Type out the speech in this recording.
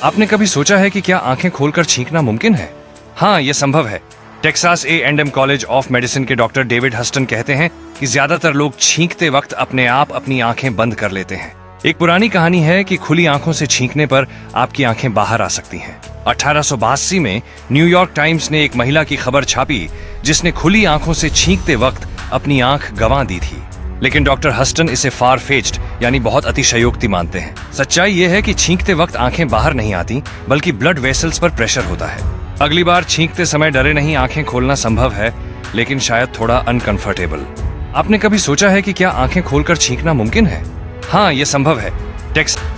आपने कभी सोचा है कि क्या आंखें खोलकर छींकना मुमकिन है? हाँ, यह संभव है। Texas A&M college of medicine के डॉक्टर डेविड हस्टन कहते हैं कि ज्यादातर लोग छींकते वक्त अपने आप अपनी आंखें बंद कर लेते हैं। एक पुरानी कहानी है कि खुली आंखों से छींकने पर आपकी आंखें बाहर आ सकती हैं। 1882 में न्यूयॉर्क टाइम्स ने एक महिला की खबर छापी जिसने खुली आंखों से छींकते वक्त अपनी आंख गंवा दी थी। लेकिन डॉक्टर हस्टन इसे फार फेच्ड यानी बहुत अतिशयोक्ति मानते हैं। सच्चाई यह है कि छींकते वक्त आंखें बाहर नहीं आती, बल्कि ब्लड वेसल्स पर प्रेशर होता है। अगली बार छींकते समय डरे नहीं, आंखें खोलना संभव है, लेकिन शायद थोड़ा अनकंफर्टेबल। आपने कभी सोचा है कि क्या आंखें खोलकर छींकना मुमकिन है? हाँ, यह संभव है।